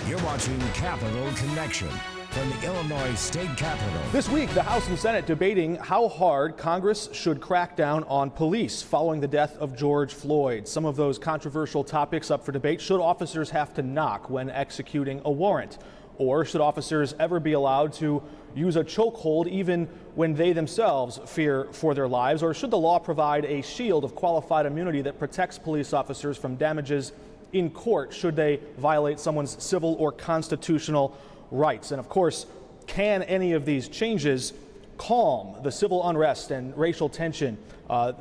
You're watching Capital Connection from the Illinois State Capitol. This week, the House and Senate debating how hard Congress should crack down on police following the death of George Floyd. Some of those controversial topics up for debate. Should officers have to knock when executing a warrant? Or should officers ever be allowed to use a chokehold even when they themselves fear for their lives? Or should the law provide a shield of qualified immunity that protects police officers from damages in court should they violate someone's civil or constitutional rights? And of course, can any of these changes calm the civil unrest and racial tension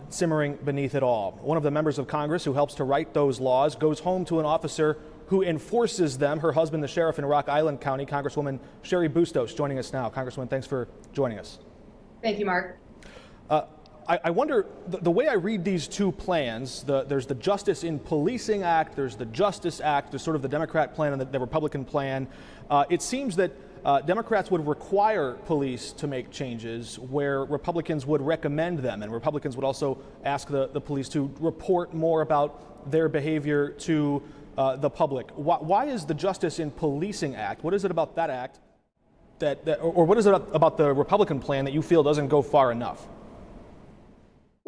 simmering beneath it all? One of the members of Congress who helps to write those laws goes home to an officer who enforces them. Her husband, the sheriff in Rock Island County, Congresswoman Cheri Bustos, joining us now. Congresswoman, thanks for joining us. Thank you, Mark. I wonder, the way I read these two plans, there's the Justice in Policing Act, there's the Justice Act, there's sort of the Democrat plan and the Republican plan. It seems that Democrats would require police to make changes where Republicans would recommend them, and Republicans would also ask the police to report more about their behavior to the public. Why is the Justice in Policing Act, what is it about that act or what is it about the Republican plan that you feel doesn't go far enough?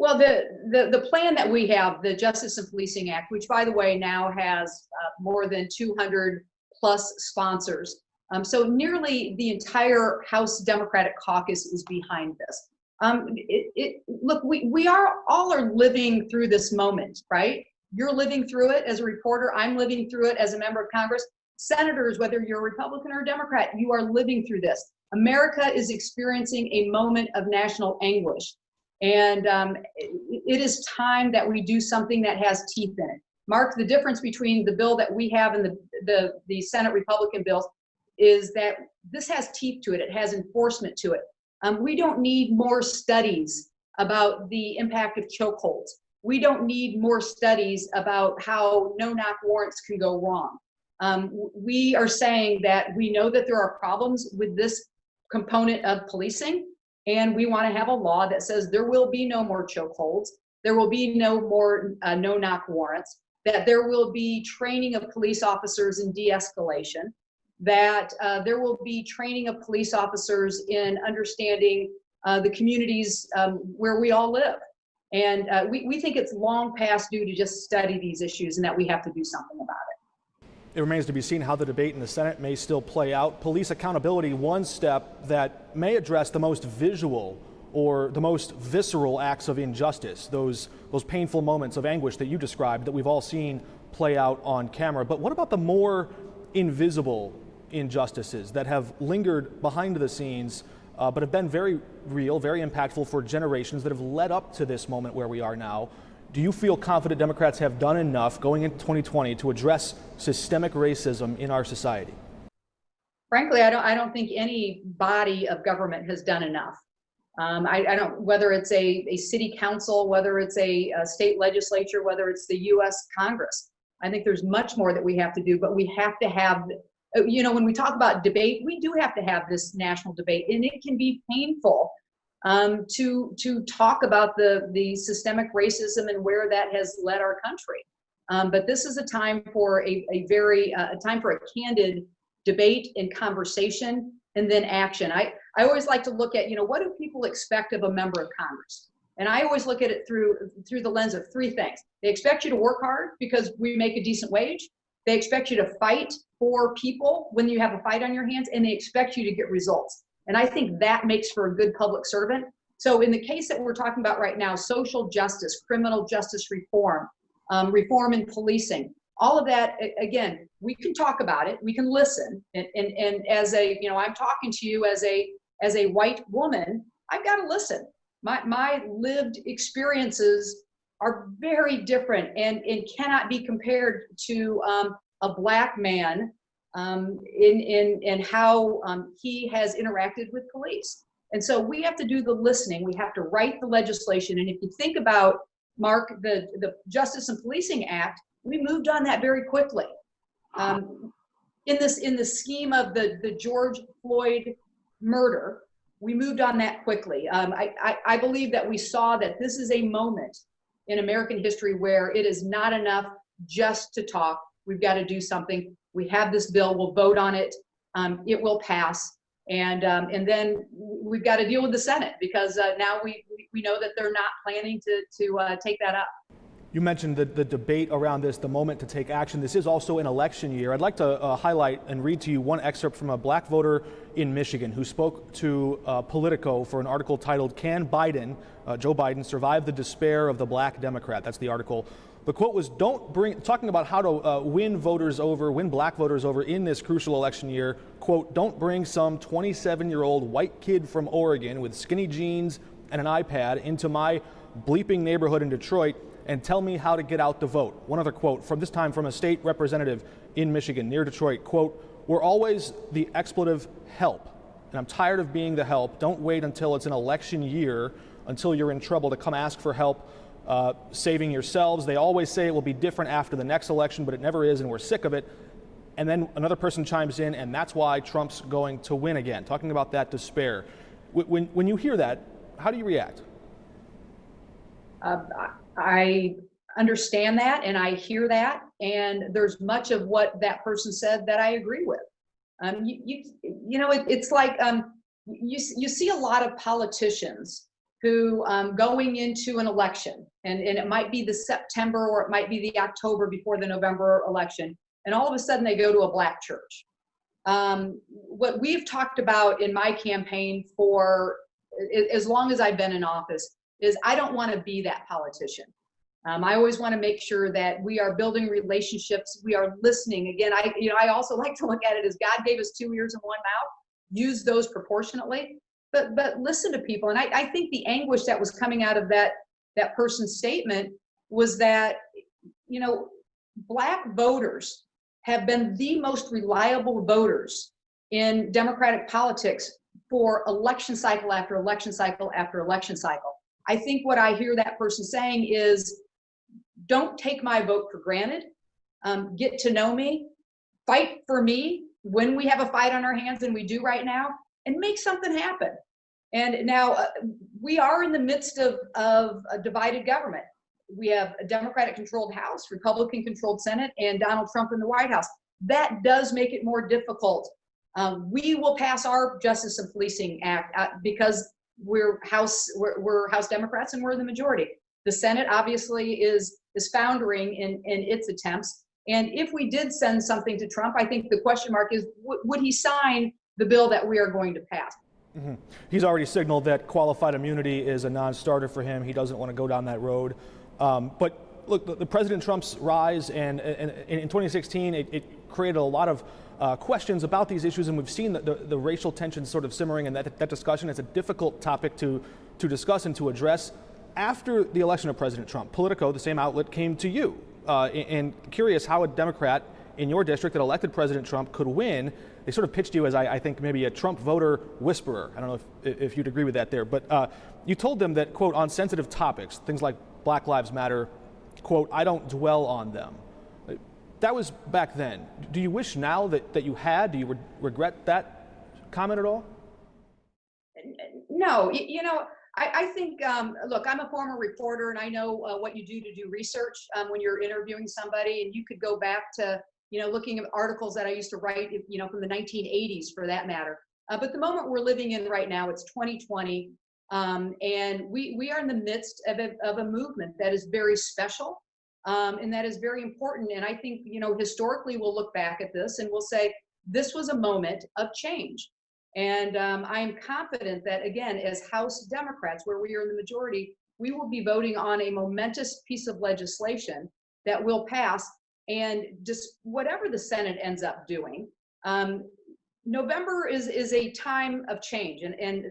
Well, the plan that we have, the Justice and Policing Act, which by the way now has more than 200 plus sponsors. So nearly the entire House Democratic caucus is behind this. Look, we all are living through this moment, right? You're living through it as a reporter. I'm living through it as a member of Congress. Senators, whether you're Republican or Democrat, you are living through this. America is experiencing a moment of national anguish. And it is time that we do something that has teeth in it. Mark, the difference between the bill that we have and the Senate Republican bills is that this has teeth to it. It has enforcement to it. We don't need more studies about the impact of chokeholds. We don't need more studies about how no-knock warrants can go wrong. We are saying that we know that there are problems with this component of policing, and we want to have a law that says there will be no more chokeholds, there will be no more no-knock warrants, that there will be training of police officers in de-escalation, that there will be training of police officers in understanding the communities where we all live. And we think it's long past due to just study these issues and that we have to do something about it. It remains to be seen how the debate in the Senate may still play out. Police accountability, one step that may address the most visual or the most visceral acts of injustice, those painful moments of anguish that you described that we've all seen play out on camera. But what about the more invisible injustices that have lingered behind the scenes but have been very real, very impactful for generations that have led up to this moment where we are now? Do you feel confident Democrats have done enough going into 2020 to address systemic racism in our society? Frankly, I don't think any body of government has done enough. I don't, whether it's a city council, whether it's a state legislature, whether it's the U.S. Congress. I think there's much more that we have to do, but we have to have, when we talk about debate, we do have to have this national debate, and it can be painful to talk about the systemic racism and where that has led our country. But this is a time for a time for a candid debate and conversation, and then action. I always like to look at, what do people expect of a member of Congress? And I always look at it through the lens of three things. They expect you to work hard because we make a decent wage. They expect you to fight for people when you have a fight on your hands, and they expect you to get results. And I think that makes for a good public servant. So in the case that we're talking about right now, social justice, criminal justice reform, reform in policing, all of that, again, we can talk about it, we can listen. And as I'm talking to you as a white woman, I've got to listen. My lived experiences are very different and cannot be compared to a Black man in how he has interacted with police. And so we have to do the listening. We have to write the legislation. And if you think about, Mark, the Justice and Policing Act, we moved on that very quickly. In the scheme of the George Floyd murder, we moved on that quickly. I believe that we saw that this is a moment in American history where it is not enough just to talk. We've got to do something. We have this bill. We'll vote on it. It will pass. And then we've got to deal with the Senate because now we know that they're not planning to take that up. You mentioned the debate around this, the moment to take action. This is also an election year. I'd like to highlight and read to you one excerpt from a black voter in Michigan who spoke to Politico for an article titled, "Can Biden, Joe Biden, survive the despair of the black Democrat?" That's the article. The quote was, talking about how to win black voters over in this crucial election year, quote, "Don't bring some 27-year-old white kid from Oregon with skinny jeans and an iPad into my bleeping neighborhood in Detroit and tell me how to get out to vote." One other quote from this time from a state representative in Michigan near Detroit, quote, "We're always the expletive help, and I'm tired of being the help. Don't wait until it's an election year, until you're in trouble to come ask for help saving yourselves. They always say it will be different after the next election, but it never is, and we're sick of it." And then another person chimes in, "And that's why Trump's going to win again," talking about that despair. When you hear that, how do you react? I understand that and I hear that, and there's much of what that person said that I agree with. It's like you see a lot of politicians who going into an election, and it might be the September or it might be the October before the November election, and all of a sudden they go to a black church. What we've talked about in my campaign for as long as I've been in office is I don't want to be that politician. I always want to make sure that we are building relationships. We are listening. Again, I also like to look at it as God gave us 2 ears and 1 mouth. Use those proportionately, but listen to people. And I think the anguish that was coming out of that person's statement was that, black voters have been the most reliable voters in Democratic politics for election cycle after election cycle after election cycle. I think what I hear that person saying is, don't take my vote for granted. Get to know me, fight for me when we have a fight on our hands, and we do right now, and make something happen. And now we are in the midst of a divided government. We have a Democratic-controlled House, Republican-controlled Senate, and Donald Trump in the White House. That does make it more difficult. We will pass our Justice and Policing Act because we're House Democrats and we're the majority. The Senate obviously is foundering in its attempts. And if we did send something to Trump, I think the question mark is, would he sign the bill that we are going to pass? Mm-hmm. He's already signaled that qualified immunity is a non-starter for him. He doesn't want to go down that road. But look, the President Trump's rise and in 2016, it created a lot of questions about these issues, and we've seen the racial tensions sort of simmering in that discussion. It's a difficult topic to discuss and to address. After the election of President Trump, Politico, the same outlet, came to you and curious how a Democrat in your district that elected President Trump could win. They sort of pitched you as, I think, maybe a Trump voter whisperer. I don't know if you'd agree with that there, but you told them that, quote, on sensitive topics, things like Black Lives Matter, quote, "I don't dwell on them." That was back then. Do you wish now that you had? Do you regret that comment at all? No, I think, look, I'm a former reporter, and I know what you do to do research when you're interviewing somebody, and you could go back to, looking at articles that I used to write, from the 1980s for that matter. But the moment we're living in right now, it's 2020, and we are in the midst of a movement that is very special, and that is very important. And I think, historically we'll look back at this and we'll say, this was a moment of change. And I am confident that, again, as House Democrats, where we are in the majority, we will be voting on a momentous piece of legislation that will pass. And just whatever the Senate ends up doing, November is a time of change. And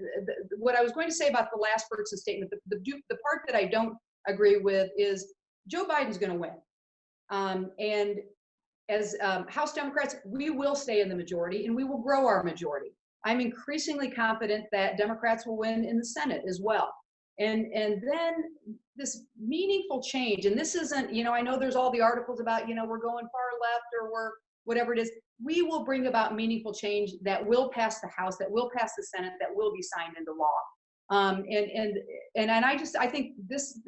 what I was going to say about the last person's statement, the part that I don't agree with is Joe Biden's going to win. And as House Democrats, we will stay in the majority and we will grow our majority. I'm increasingly confident that Democrats will win in the Senate as well. And then this meaningful change, and this isn't, I know there's all the articles about, we're going far left or we're whatever it is. We will bring about meaningful change that will pass the House, that will pass the Senate, that will be signed into law. I think this,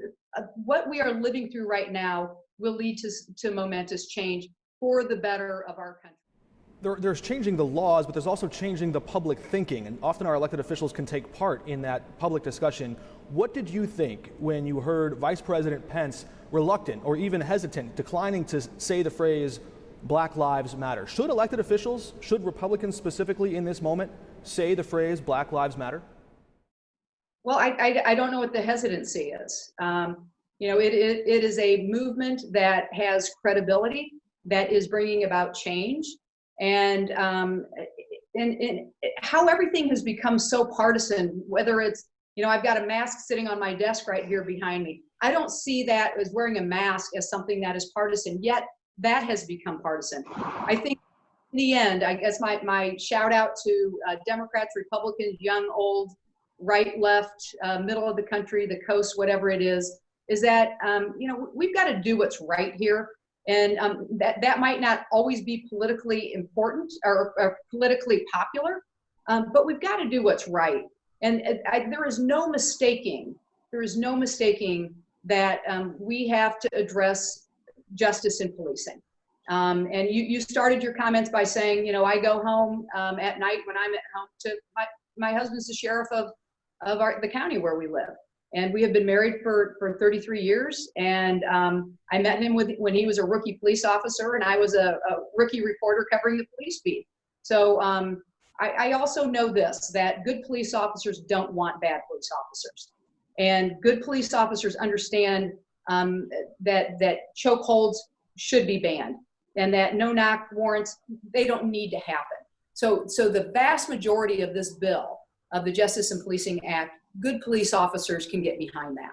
what we are living through right now will lead to momentous change for the better of our country. There's changing the laws, but there's also changing the public thinking, and often our elected officials can take part in that public discussion. What did you think when you heard Vice President Pence reluctant or even hesitant, declining to say the phrase Black Lives Matter? Should elected officials, should Republicans specifically in this moment, say the phrase Black Lives Matter? Well, I don't know what the hesitancy is. It is a movement that has credibility, that is bringing about change. And how everything has become so partisan, whether it's, I've got a mask sitting on my desk right here behind me. I don't see that as wearing a mask as something that is partisan, yet that has become partisan. I think in the end, I guess my shout out to Democrats, Republicans, young, old, right, left, middle of the country, the coast, whatever it is that, we've got to do what's right here. And that might not always be politically important or politically popular, but we've got to do what's right. And there is no mistaking that we have to address justice in policing. And you started your comments by saying, I go home at night when I'm at home to my husband's the sheriff of the county where we live. And we have been married for 33 years. And I met him when he was a rookie police officer, and I was a rookie reporter covering the police beat. So I also know this, that good police officers don't want bad police officers. And good police officers understand that chokeholds should be banned, and that no-knock warrants, they don't need to happen. So the vast majority of this bill, of the Justice and Policing Act, good police officers can get behind that.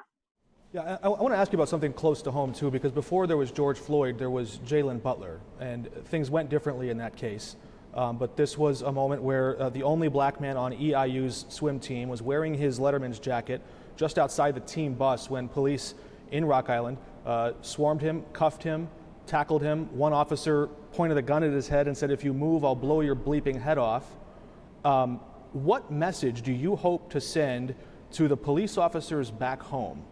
Yeah, I want to ask you about something close to home too, because before there was George Floyd, there was Jaylen Butler, and things went differently in that case. But this was a moment where the only black man on EIU's swim team was wearing his Letterman's jacket just outside the team bus when police in Rock Island swarmed him, cuffed him, tackled him. One officer pointed a gun at his head and said, "If you move, I'll blow your bleeping head off." What message do you hope to send to the police officers back home?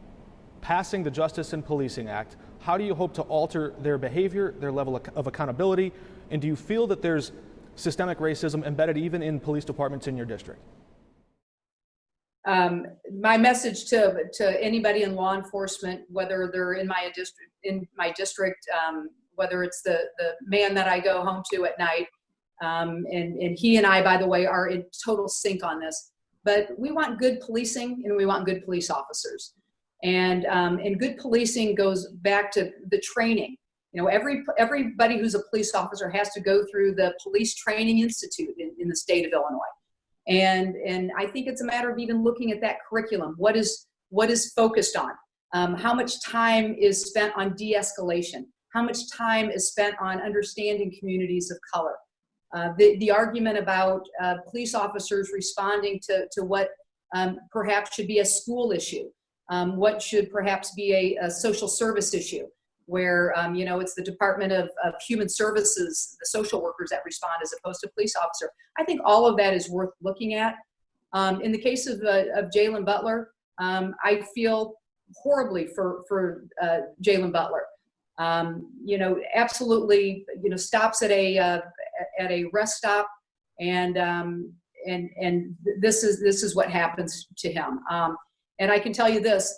Passing the Justice and Policing Act, how do you hope to alter their behavior, their level of accountability? And do you feel that there's systemic racism embedded even in police departments in your district? My message to anybody in law enforcement, whether they're in my district, whether it's the man that I go home to at night, and he and I, by the way, are in total sync on this. But we want good policing, and we want good police officers. And good policing goes back to the training. Everybody who's a police officer has to go through the Police Training Institute in the state of Illinois. And I think it's a matter of even looking at that curriculum. What is focused on? How much time is spent on de-escalation? How much time is spent on understanding communities of color? The argument about police officers responding to what perhaps should be a school issue, what should perhaps be a social service issue, where it's the Department of Human Services, the social workers that respond as opposed to police officer. I think all of that is worth looking at. In the case of Jaylen Butler, I feel horribly for Jaylen Butler. Absolutely, stops at a rest stop, and this is what happens to him. And I can tell you this: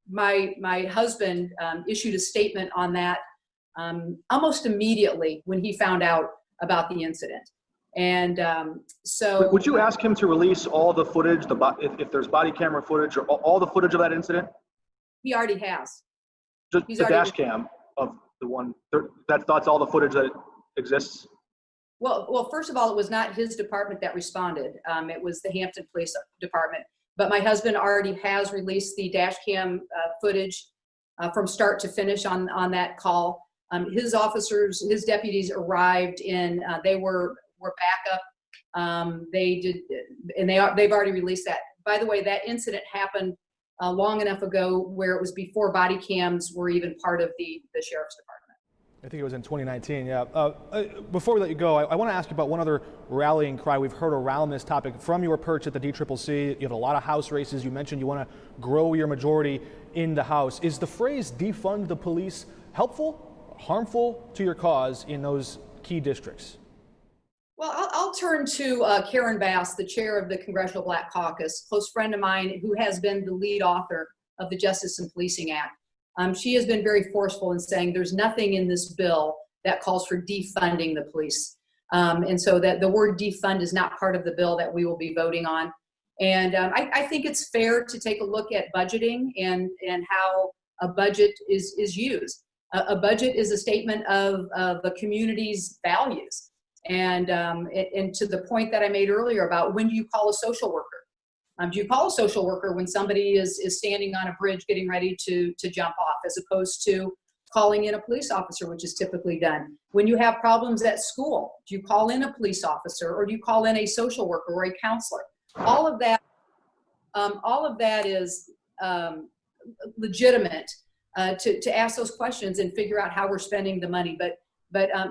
my husband issued a statement on that almost immediately when he found out about the incident. And so, would you ask him to release all the footage, if there's body camera footage or all the footage of that incident? He already has. Just the dash cam of the one that's all the footage that exists. Well, first of all, it was not his department that responded. It was the Hampton Police Department. But my husband already has released the dash cam footage from start to finish on that call. His officers, his deputies arrived in. They were backup. They did, and they've already released that. By the way, that incident happened long enough ago where it was before body cams were even part of the sheriff's department. I think it was in 2019, yeah. Before we let you go, I want to ask you about one other rallying cry we've heard around this topic from your perch at the DCCC. You have a lot of House races. You mentioned you want to grow your majority in the House. Is the phrase defund the police helpful, harmful to your cause in those key districts? I'll turn to Karen Bass, the chair of the Congressional Black Caucus, close friend of mine who has been the lead author of the Justice and Policing Act. She has been very forceful in saying there's nothing in this bill that calls for defunding the police. And so that the word defund is not part of the bill that we will be voting on. And I think it's fair to take a look at budgeting and how a budget is used. A budget is a statement of the community's values. And to the point that I made earlier about when do you call a social worker? Do you call a social worker when somebody is standing on a bridge getting ready to jump off, as opposed to calling in a police officer, which is typically done? When you have problems at school, do you call in a police officer, or do you call in a social worker or a counselor? All of that is legitimate to ask those questions and figure out how we're spending the money. But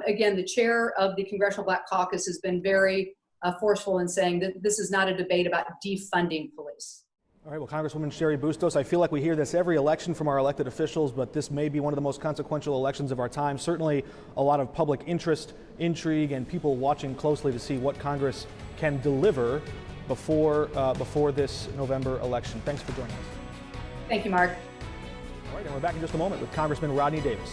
again, the chair of the Congressional Black Caucus has been very forceful in saying that this is not a debate about defunding police. All right, well, Congresswoman Cheri Bustos, I feel like we hear this every election from our elected officials, but this may be one of the most consequential elections of our time. Certainly a lot of public interest, intrigue, and people watching closely to see what Congress can deliver before this November election. Thanks for joining us. Thank you, Mark. All right, and we're back in just a moment with Congressman Rodney Davis.